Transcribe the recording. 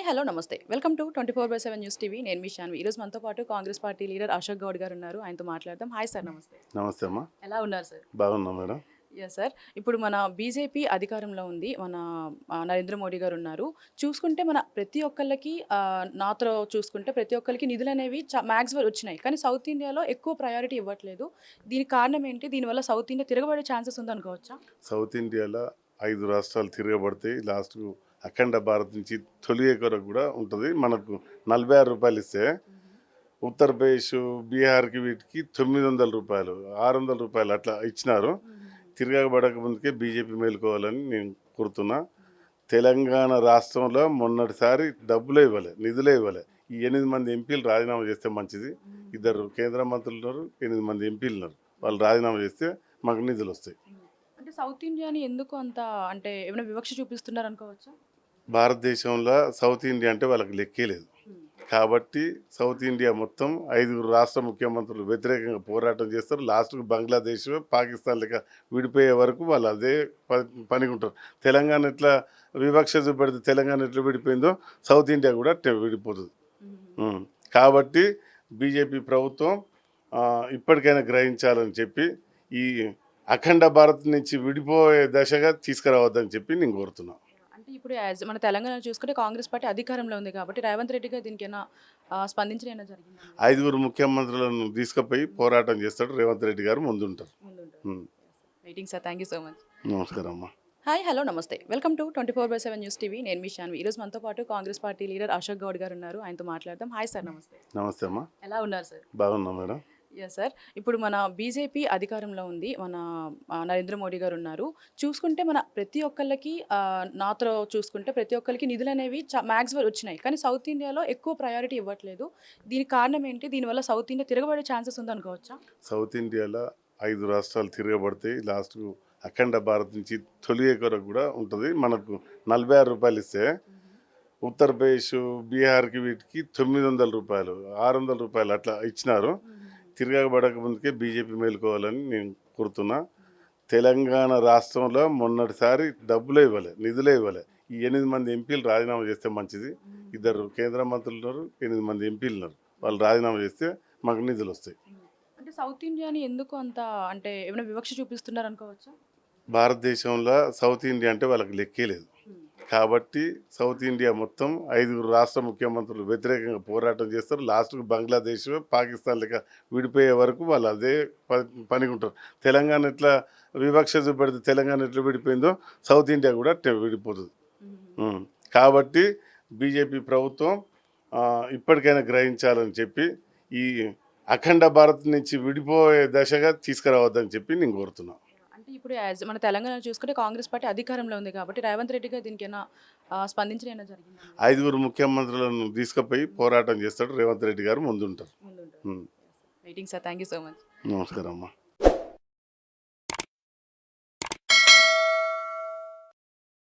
Hello నమస్తే welcome to 24/7 news TV నేను మీ శాన్వి ఈరోజు మనతో పాటు కాంగ్రెస్ పార్టీ లీడర్ అశోక్ గౌడ్ గారు ఉన్నారు ఆయనతో మాట్లాడదాం హాయ్ సార్ నమస్తే నమస్తే అమ్మా. ఎలా ఉన్నారు సార్ బాగున్నా మేడం. ఎస్ సార్ ఇప్పుడు మన బీజేపీ అధికారంలో ఉంది మన నరేంద్ర మోడీ గారు ఉన్నారు చూసుకుంటే మన ప్రతి ఒక్కళ్ళకి నాతో చూసుకుంటే ప్రతి ఒక్కరికి నిధులు అనేవి మ్యాక్స్ వచ్చినాయి కానీ సౌత్ ఇండియాలో ఎక్కువ ప్రయారిటీ ఇవ్వట్లేదు దీనికి కారణం ఏంటి దీనివల్ల సౌత్ ఇండియా తిరగబడే ఛాన్సెస్ ఉందనుకోవచ్చా సౌత్ ఇండియాలో 5 రాష్ట్రాలు తిరగబడతాయి. లాస్ట్కు అఖండ భారత్ నుంచి తొలి కొరకు కూడా ఉంటుంది. మనకు 46 రూపాయలు ఇస్తే ఉత్తరప్రదేశ్ బీహార్కి వీటికి 900 రూపాయలు 600 రూపాయలు అట్లా ఇచ్చినారు. తిరగబడక ముందుకే బీజేపీ మేలుకోవాలని నేను కోరుతున్నా. తెలంగాణ రాష్ట్రంలో మొన్నటిసారి డబ్బులే ఇవ్వలే, నిధులే ఇవ్వలే. ఈ 8 మంది ఎంపీలు రాజీనామా చేస్తే మంచిది. 2 కేంద్ర మంత్రులు ఉన్నారు, 8 మంది ఎంపీలు ఉన్నారు. వాళ్ళు రాజీనామా చేస్తే మాకు నిధులు వస్తాయి. అంటే సౌత్ ఇండియాని ఎందుకు అంత అంటే ఏమైనా వివక్ష చూపిస్తున్నారు అనుకోవచ్చా? భారతదేశంలో సౌత్ ఇండియా అంటే వాళ్ళకి లెక్కే లేదు. కాబట్టి సౌత్ ఇండియా మొత్తం 5 రాష్ట్ర ముఖ్యమంత్రులు వ్యతిరేకంగా పోరాటం చేస్తారు. లాస్ట్కు బంగ్లాదేశ్ పాకిస్తాన్ లెక్క విడిపోయే వరకు వాళ్ళు అదే పనికి ఉంటారు. తెలంగాణ ఎట్లా వివక్ష చూపెడితే తెలంగాణ ఎట్లా విడిపోయిందో సౌత్ ఇండియా కూడా విడిపోతుంది. కాబట్టి బీజేపీ ప్రభుత్వం ఇప్పటికైనా గ్రహించాలని చెప్పి ఈ అఖండ భారత్ నుంచి విడిపోయే దశగా తీసుకురావద్దని చెప్పి నేను కోరుతున్నాను. అంటే ఇప్పుడు మన తెలంగాణ చూసుకుంటే కాంగ్రెస్ పార్టీ అధికారంలో ఉంది కాబట్టి రేవంత్ రెడ్డి గారు దీనికైనా స్పందించడం జరిగింది. 5 ముఖ్యమంత్రులను తీసుకుపోయి పోరాటం చేస్తాడు రేవంత్ రెడ్డి గారు ముందుంటారు. Waiting sir thank you so much. నమస్కారం అమ్మా. హాయ్ హలో నమస్తే వెల్కమ్ టు 24/7 న్యూస్ టీవీ నేను మీ శాన్వి ఈరోజు మనతో పాటు కాంగ్రెస్ పార్టీ లీడర్ అశోక్ గౌడ్ గారు ఉన్నారు ఆయనతో మాట్లాడదాం హాయ్ సార్ నమస్తే. నమస్తే అమ్మా. ఎలా ఉన్నారు సార్? బాగున్నా మేడం. ఎస్ సార్ ఇప్పుడు మన బీజేపీ అధికారంలో ఉంది మన నరేంద్ర మోడీ గారు ఉన్నారు చూసుకుంటే మన ప్రతి ఒక్కళ్ళకి నాతో చూసుకుంటే ప్రతి ఒక్కరికి నిధులు అనేవి మ్యాక్స్ వచ్చినాయి కానీ సౌత్ ఇండియాలో ఎక్కువ ప్రయారిటీ ఇవ్వట్లేదు దీనికి కారణం ఏంటి దీనివల్ల సౌత్ ఇండియా తిరగబడే ఛాన్సెస్ ఉందనుకోవచ్చా? సౌత్ ఇండియాలో 5 రాష్ట్రాలు తిరగబడతాయి. లాస్ట్కు అఖండ భారత్ నుంచి తొలి కొరకు కూడా ఉంటుంది. మనకు 46 రూపాయలు ఇస్తే ఉత్తరప్రదేశ్ బీహార్కి వీటికి 900 రూపాయలు 600 రూపాయలు అట్లా ఇచ్చినారు. తిరగబడక ముందుకే బీజేపీ మేలుకోవాలని నేను కోరుతున్నా. తెలంగాణ రాష్ట్రంలో మొన్నటిసారి డబ్బులే ఇవ్వలే, నిధులే ఇవ్వలే. ఈ 8 మంది ఎంపీలు రాజీనామా చేస్తే మంచిది. 2 కేంద్ర మంత్రులు ఉన్నారు, 8 మంది ఎంపీలు ఉన్నారు. వాళ్ళు రాజీనామా చేస్తే మాకు నిధులు వస్తాయి. అంటే సౌత్ ఇండియాని ఎందుకు అంత అంటే ఏమైనా వివక్ష చూపిస్తున్నారు అనుకోవచ్చా? భారతదేశంలో సౌత్ ఇండియా అంటే వాళ్ళకి లెక్కే లేదు. కాబట్టి సౌత్ ఇండియా మొత్తం 5 రాష్ట్ర ముఖ్యమంత్రులు వ్యతిరేకంగా పోరాటం చేస్తారు. లాస్ట్కు బంగ్లాదేశ్ పాకిస్తాన్ లెక్క విడిపోయే వరకు వాళ్ళు అదే పనికి ఉంటారు. తెలంగాణ ఎట్లా వివక్ష చూపెడితే తెలంగాణ ఎట్లా విడిపోయిందో సౌత్ ఇండియా కూడా విడిపోతుంది. కాబట్టి బీజేపీ ప్రభుత్వం ఇప్పటికైనా గ్రహించాలని చెప్పి ఈ అఖండ భారత్ నుంచి విడిపోయే దశగా తీసుకురావద్దని చెప్పి నేను కోరుతున్నాను. అంటే ఇప్పుడు మన తెలంగాణ చూసుకుంటే కాంగ్రెస్ పార్టీ అధికారంలో ఉంది కాబట్టి రేవంత్ రెడ్డి గారు దీనికైనా స్పందించడం జరిగింది. 5 ముఖ్యమంత్రులను తీసుకుపోయి పోరాటం చేస్తాడు రేవంత్ రెడ్డి గారు ముందుంటారు. Waiting sir thank you so much. నమస్కారం అమ్మా.